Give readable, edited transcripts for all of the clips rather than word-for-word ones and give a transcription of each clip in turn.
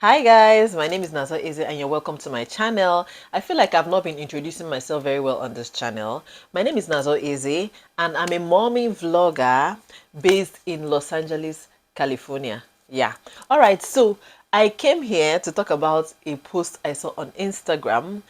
Hi guys, my name is Nazor Ezeh and you're welcome to my channel. I feel like I've not been introducing myself very well on this channel. My name is Nazor Ezeh and I'm a mommy vlogger based in Los Angeles, California. Yeah. Alright, so I came here to talk about a post I saw on Instagram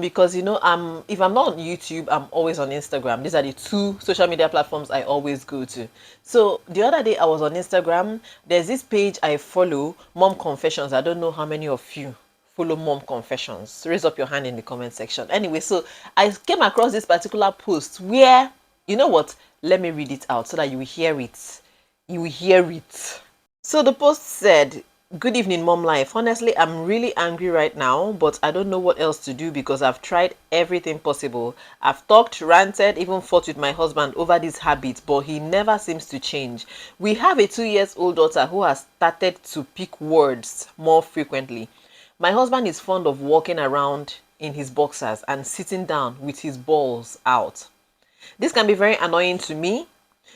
because if I'm not on YouTube, I'm always on Instagram. These are the two social media platforms I always go to. So the other day I was on Instagram. There's this page I follow, Mom Confessions. I don't know how many of you follow Mom Confessions. Raise up your hand in the comment section. Anyway, so I came across this particular post where, you know what, let me read it out so that you will hear it. You will hear it. So the post said, "Good evening, Mom Life. Honestly, I'm really angry right now, but I don't know what else to do because I've tried everything possible. I've talked, ranted, even fought with my husband over this habit, but he never seems to change. We have a 2 years old daughter who has started to pick words more frequently. My husband is fond of walking around in his boxers and sitting down with his balls out. This can be very annoying to me.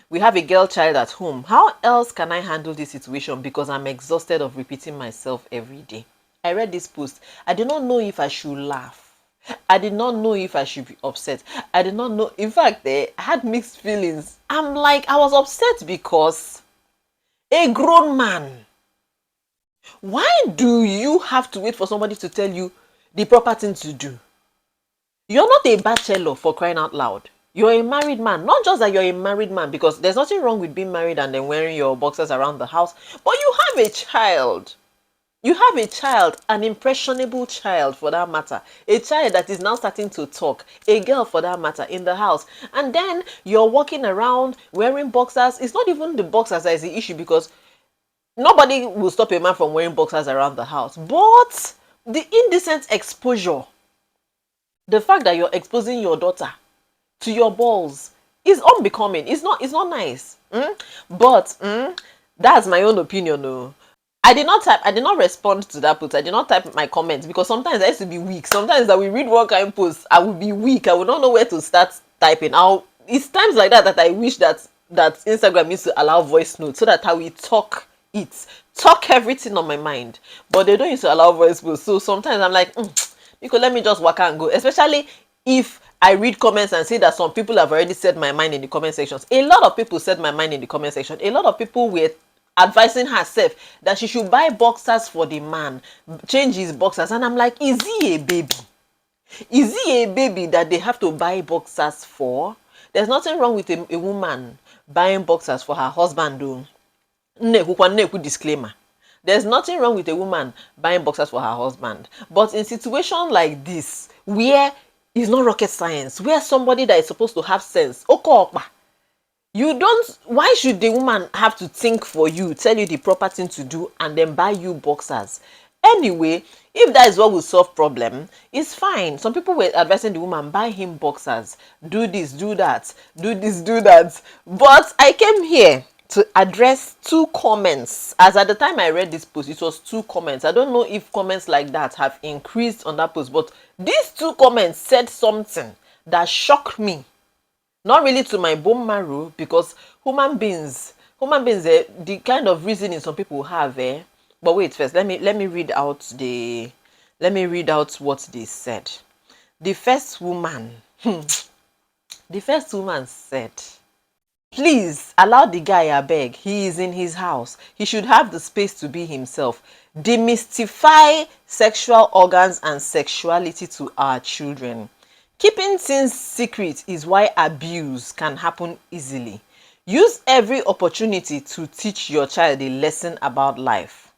We have a girl child at home. How else can I handle this situation because I'm exhausted of repeating myself every day?" I read this post. I did not know if I should laugh. I did not know if I should be upset. I did not know. In fact, I had mixed feelings. I was upset because a grown man. Why do you have to wait for somebody to tell you the proper thing to do? You're not a bachelor, for crying out loud. You're a married man. Not just that you're a married man, because there's nothing wrong with being married and then wearing your boxers around the house, but you have a child. You have a child, an impressionable child for that matter, a child that is now starting to talk, a girl for that matter, in the house, and then you're walking around wearing boxers. It's not even the boxers that is the issue, because nobody will stop a man from wearing boxers around the house, but the indecent exposure, the fact that you're exposing your daughter to your balls is unbecoming. It's not nice. But that's my own opinion. No, I did not respond to that post. I did not type my comments because sometimes I used to be weak. Sometimes that we read one kind of post, I would be weak. I would not know where to start typing. It's times like that I wish that Instagram used to allow voice notes so that I will talk everything on my mind. But they don't used to allow voice notes. So sometimes I'm like, because let me just walk and go. Especially if I read comments and see that some people have already said my mind in the comment sections. A lot of people said my mind in the comment section. A lot of people were advising herself that she should buy boxers for the man, change his boxers. And I'm like, is he a baby? Is he a baby that they have to buy boxers for? There's nothing wrong with a woman buying boxers for her husband, though. Disclaimer. There's nothing wrong with a woman buying boxers for her husband. But in situations like this, where it's not rocket science, where somebody that is supposed to have sense, you don't, why should the woman have to think for you, tell you the proper thing to do, and then buy you boxers? Anyway, if that is what will solve problem, it's fine. Some people were advising the woman, buy him boxers, do this, do that, do this, do that. But I came here to address two comments. As at the time I read this post, it was two comments. I don't know if comments like that have increased on that post, but these two comments said something that shocked me. Not really to my bone marrow, because human beings, the kind of reasoning some people have, but wait, first let me read out what they said. The first woman said, "Please allow the guy, abeg. He is in his house. He should have the space to be himself. Demystify sexual organs and sexuality to our children. Keeping things secret is why abuse can happen easily. Use every opportunity to teach your child a lesson about life.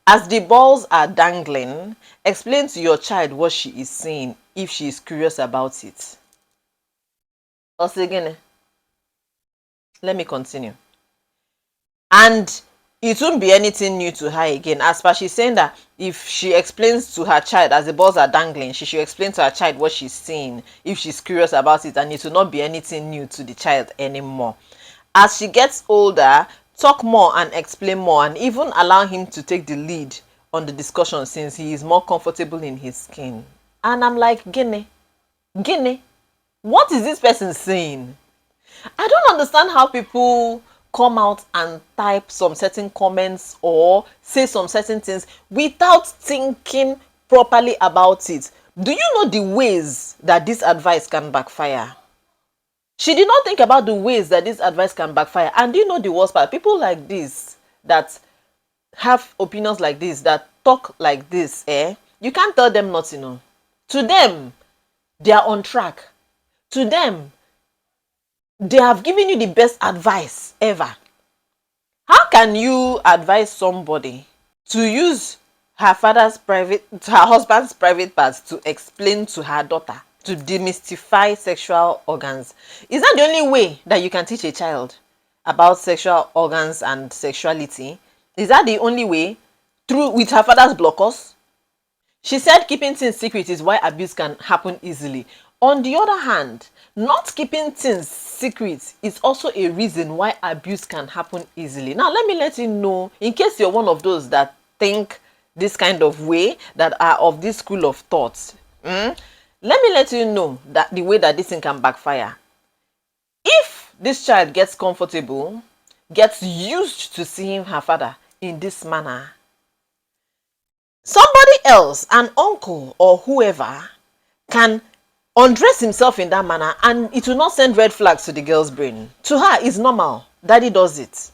As the balls are dangling, explain to your child what she is saying if she is curious about it." Also again, let me continue. And it won't be anything new to her again. As per she's saying that if she explains to her child as the balls are dangling, she should explain to her child what she's seeing if she's curious about it, and it will not be anything new to the child anymore. As she gets older, talk more and explain more, and even allow him to take the lead on the discussion since he is more comfortable in his skin. And I'm like, Guinea, what is this person saying? I don't understand how people come out and type some certain comments or say some certain things without thinking properly about it. Do you know the ways that this advice can backfire? She did not think about the ways that this advice can backfire. And do you know the worst part? People like this that have opinions like this, that talk like this, you can't tell them nothing. No. To them, they are on track. To them, they have given you the best advice ever. How can you advise somebody to use her husband's private parts to explain to her daughter, to demystify sexual organs? Is that the only way that you can teach a child about sexual organs and sexuality? Is that the only way? With her father's blockers? She said keeping things secret is why abuse can happen easily. On the other hand, not keeping things secret is also a reason why abuse can happen easily. Now, let me let you know, in case you're one of those that think this kind of way, that are of this school of thoughts. Let me let you know that the way that this thing can backfire. If this child gets comfortable, gets used to seeing her father in this manner, somebody else, an uncle or whoever, can undress himself in that manner and it will not send red flags to the girl's brain. To her, it's normal. Daddy does it.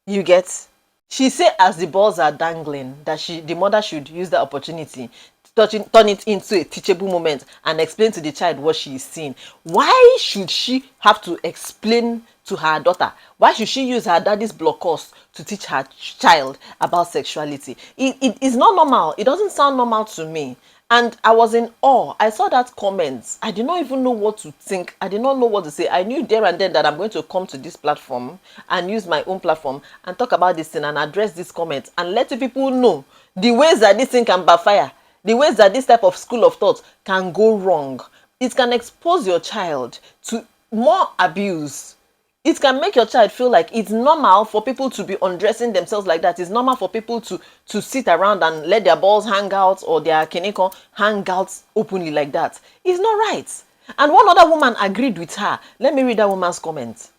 You get? She say as the balls are dangling, that the mother should use the opportunity to turn it into a teachable moment and explain to the child what she is seeing. Why should she have to explain to her daughter? Why should she use her daddy's blockers to teach her child about sexuality? It is not normal. It doesn't sound normal to me. And I was in awe. I saw that comment. I did not even know what to think. I did not know what to say. I knew there and then that I'm going to come to this platform and use my own platform and talk about this thing and address this comment and let people know the ways that this thing can backfire, the ways that this type of school of thought can go wrong. It can expose your child to more abuse. It can make your child feel like it's normal for people to be undressing themselves like that. It's normal for people to sit around and let their balls hang out or their kineko hang out openly like that. It's not right. And one other woman agreed with her. Let me read that woman's comment.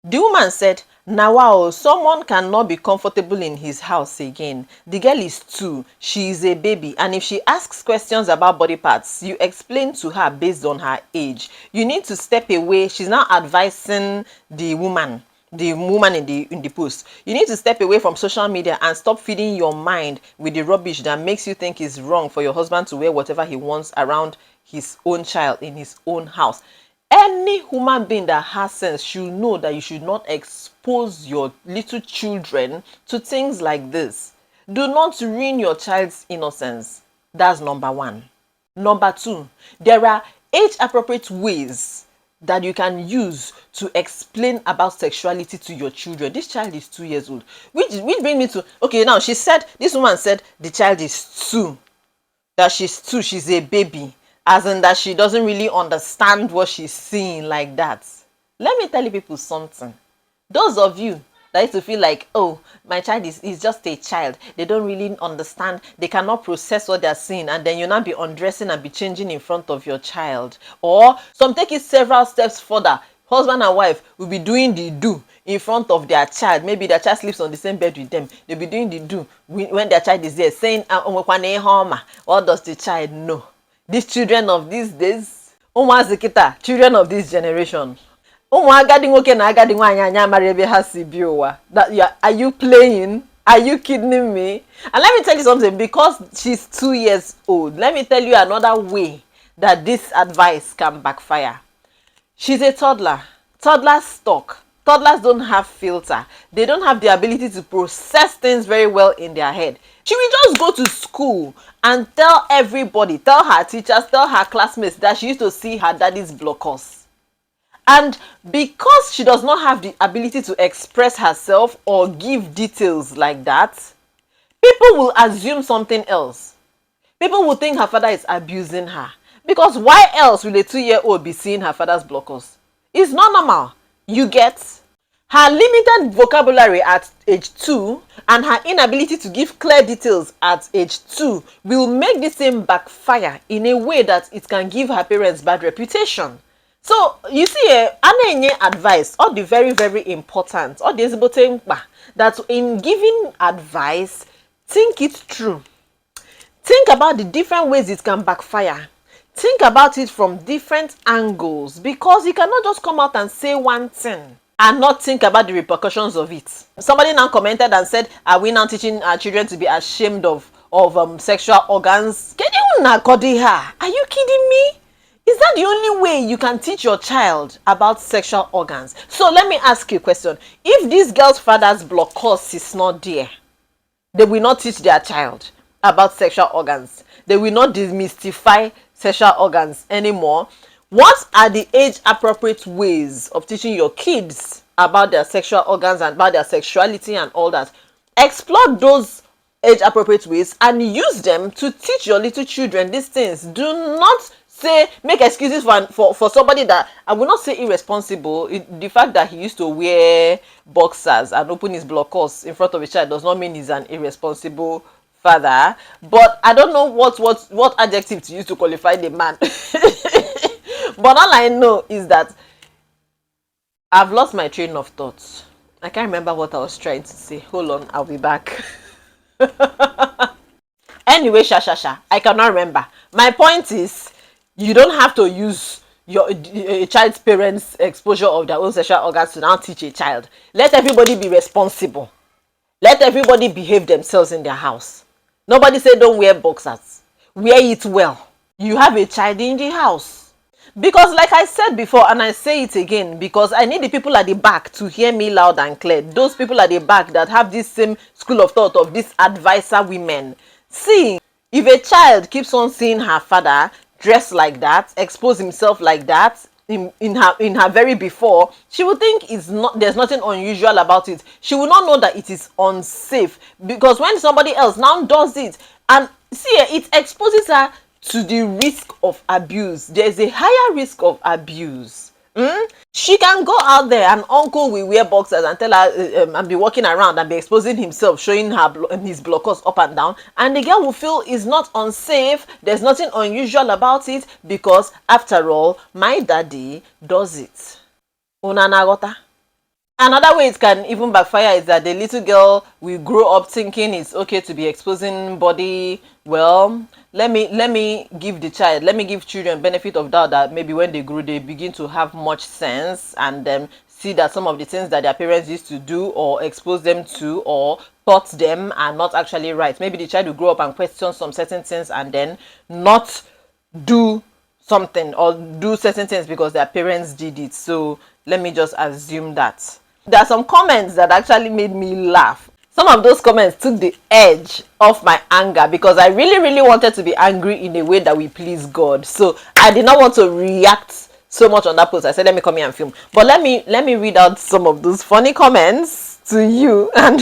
The woman said, "Now wow, someone cannot be comfortable in his house again. The girl is 2. She is a baby. And if she asks questions about body parts, you explain to her based on her age. You need to step away." She's now advising the woman in the post. "You need to step away from social media and stop feeding your mind with the rubbish that makes you think it's wrong for your husband to wear whatever he wants around his own child in his own house." Any human being that has sense should know that you should not expose your little children to things like this. Do not ruin your child's innocence. That's number 1. Number 2, there are age-appropriate ways that you can use to explain about sexuality to your children. This child is 2 years old. Which brings me to, okay, now this woman said the child is 2. That she's 2, she's a baby. As in that she doesn't really understand what she's seeing like that. Let me tell you people something. Those of you that used to feel like, oh, my child is just a child. They don't really understand. They cannot process what they're seeing. And then you'll not be undressing and be changing in front of your child. Or some take it several steps further. Husband and wife will be doing the do in front of their child. Maybe their child sleeps on the same bed with them. They'll be doing the do when their child is there, saying, what does the child know? These children of these days, children of this generation, are you playing? Are you kidding me? And let me tell you something, because she's 2 years old, let me tell you another way that this advice can backfire. She's a toddler. Toddlers talk. Toddlers don't have filter. They don't have the ability to process things very well in their head. She will just go to school and tell everybody, tell her teachers, tell her classmates that she used to see her daddy's blockers. And because she does not have the ability to express herself or give details like that, people will assume something else. People will think her father is abusing her. Because why else will a 2-year-old be seeing her father's blockers? It's not normal. You get? Her limited vocabulary at age 2 and her inability to give clear details at age 2 will make this thing backfire in a way that it can give her parents bad reputation. So you see, any advice, all the very, very important, all the thing that in giving advice, think it through. Think about the different ways it can backfire. Think about it from different angles, because you cannot just come out and say one thing and not think about the repercussions of it. Somebody now commented and said, are we now teaching our children to be ashamed of sexual organs? Are you kidding me? Is that the only way you can teach your child about sexual organs? So let me ask you a question. If this girl's father's block course is not there, they will not teach their child about sexual organs. They will not demystify sexual organs anymore. What are the age appropriate ways of teaching your kids about their sexual organs and about their sexuality and all that? Explore those age appropriate ways and use them to teach your little children these things. Do not make excuses for somebody that, I will not say irresponsible. The fact that he used to wear boxers and open his blockers in front of a child does not mean he's an irresponsible father. But I don't know what adjective to use to qualify the man. But all I know is that I've lost my train of thoughts. I can't remember what I was trying to say. Hold on, I'll be back. Anyway, I cannot remember. My point is, you don't have to use a child's parents' exposure of their own sexual organs to now teach a child. Let everybody be responsible. Let everybody behave themselves in their house. Nobody say don't wear boxers. Wear it well. You have a child in the house. Because like I said before, and I say it again, because I need the people at the back to hear me loud and clear. Those people at the back that have this same school of thought of these advisor women. See, if a child keeps on seeing her father dress like that, expose himself like that in her very before, she will think there's nothing unusual about it. She will not know that it is unsafe, because when somebody else now does it, and see, it exposes her to the risk of abuse. There's a higher risk of abuse. She can go out there and uncle will wear boxers and tell her and be walking around and be exposing himself, showing his blockers up and down, and the girl will feel it's not unsafe, there's nothing unusual about it, because after all, my daddy does it. Unanagota. Another way it can even backfire is that the little girl will grow up thinking it's okay to be exposing body. Well, let me give children benefit of doubt that maybe when they grow they begin to have much sense and see that some of the things that their parents used to do or expose them to or taught them are not actually right. Maybe the child will grow up and question some certain things and then not do something or do certain things because their parents did it. So let me just assume that. There are some comments that actually made me laugh. Some of those comments took the edge off my anger because I really wanted to be angry in a way that will please God. So I did not want to react so much on that post. I said, let me come here and film. But let me read out some of those funny comments to you. And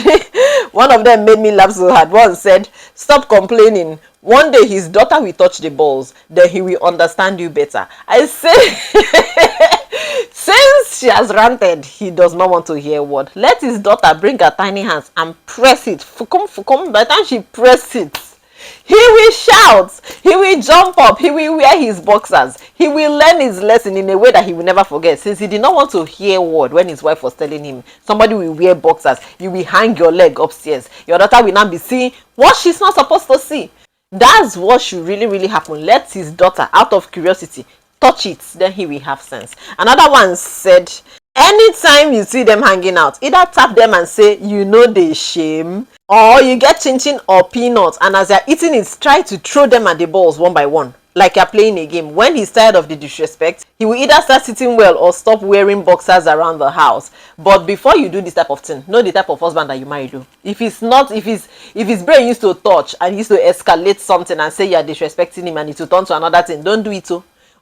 one of them made me laugh so hard. One said, stop complaining. One day his daughter will touch the balls, then he will understand you better. I say, since she has ranted, he does not want to hear a word. Let his daughter bring her tiny hands and press it. Fukum. By the time she presses it, he will shout, he will jump up, he will wear his boxers, he will learn his lesson in a way that he will never forget, since he did not want to hear a word when his wife was telling him somebody will wear boxers, you will hang your leg upstairs, your daughter will now be seeing what she's not supposed to see. That's what should really happen. Let his daughter, out of curiosity, touch it, then he will have sense. Another one said, anytime you see them hanging out, either tap them and say, you know they shame, or you get chin or peanuts, and as they're eating it, try to throw them at the balls one by one, like you're playing a game. When he's tired of the disrespect, he will either start sitting well or stop wearing boxers around the house. But before you do this type of thing, know the type of husband that you marry do. If his brain used to touch and used to escalate something and say you're disrespecting him and it will turn to another thing, don't do it.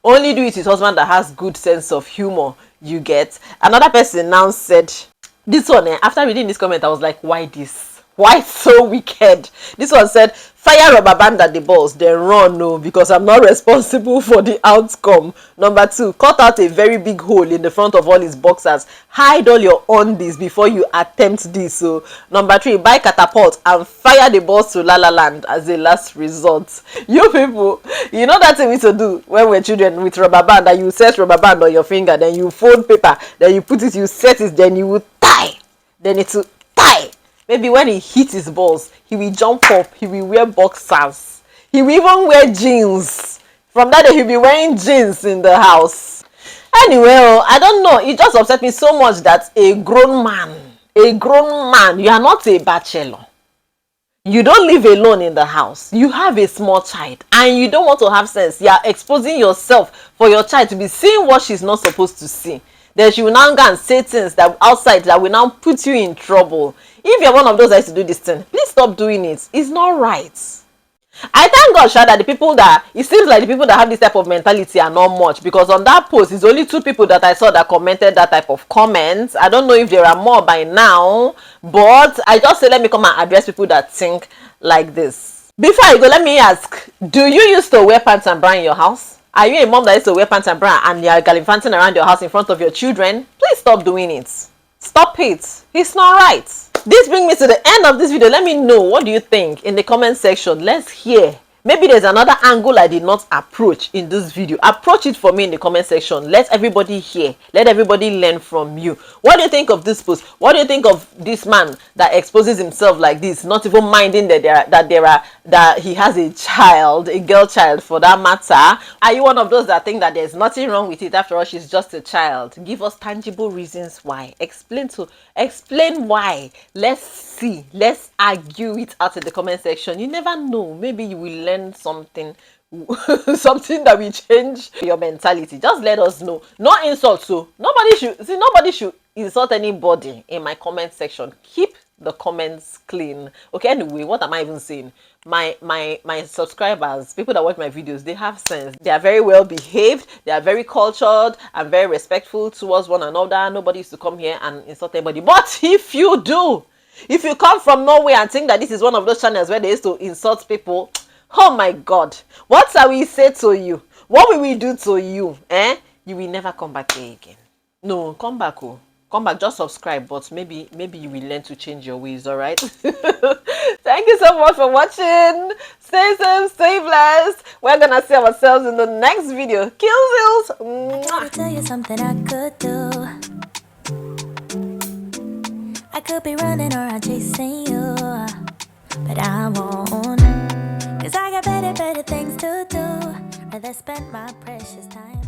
Only do it with husband that has good sense of humor. You get. Another person now said, this one, after reading this comment, I was like, why this? Why so wicked? This one said, fire rubber band at the balls, then run. No, because I'm not responsible for the outcome. Number 2, cut out a very big hole in the front of all his boxers. Hide all your undies before you attempt this. So number 3, buy catapult and fire the balls to La La Land as a last resort. You people, you know that thing we used to do when we were children with rubber band, that you set rubber band on your finger, then you fold paper, then you put it, you set it, then you will tie, then it will tie. Maybe when he hits his balls, he will jump up, he will wear boxers, he will even wear jeans. From that day, he'll be wearing jeans in the house. Anyway, I don't know, it just upset me so much that a grown man, you are not a bachelor, you don't live alone in the house, you have a small child, and you don't want to have sense. You are exposing yourself for your child to be seeing what she's not supposed to see. Then she will now go and say things that outside that will now put you in trouble. If you're one of those that used to do this thing, please stop doing it. It's not right. I thank God, Sha, that the people that, it seems like the people that have this type of mentality are not much, because on that post, it's only 2 people that I saw that commented that type of comments. I don't know if there are more by now, but I just say let me come and address people that think like this. Before I go, let me ask, do you used to wear pants and bra in your house? Are you a mom that used to wear pants and bra and you're gallivanting around your house in front of your children? Please stop doing it. Stop it. It's not right. This brings me to the end of this video. Let me know, what do you think in the comment section. Let's hear. Maybe there's another angle I did not approach in this video. Approach it for me in the comment section. Let everybody hear. Let everybody learn from you. What do you think of this post? What do you think of this man that exposes himself like this, not even minding that he has a child, a girl child for that matter? Are you one of those that think that there's nothing wrong with it? After all, she's just a child. Give us tangible reasons why. Explain why. Let's see. Let's argue it out in the comment section. You never know. Maybe you will learn something something that will change your mentality. Just let us know. No insults. So nobody should insult anybody in my comment section. Keep the comments clean. Okay, anyway, what am I even saying? My subscribers, people that watch my videos, they have sense. They are very well behaved, they are very cultured and very respectful towards one another. Nobody used to come here and insult anybody. But if you do, if you come from nowhere and think that this is one of those channels where they used to insult people, oh my God, what shall we say to you? What will we do to you? You will never come back here again. No, come back. Come back, just subscribe, but maybe you will learn to change your ways. All right. Thank you so much for watching. Stay safe, stay blessed. We're gonna see ourselves in the next video. Kills. I tell you something I could do. I could be running around chasing you, but I won't, 'cause I got better things to do. Rather spend my precious time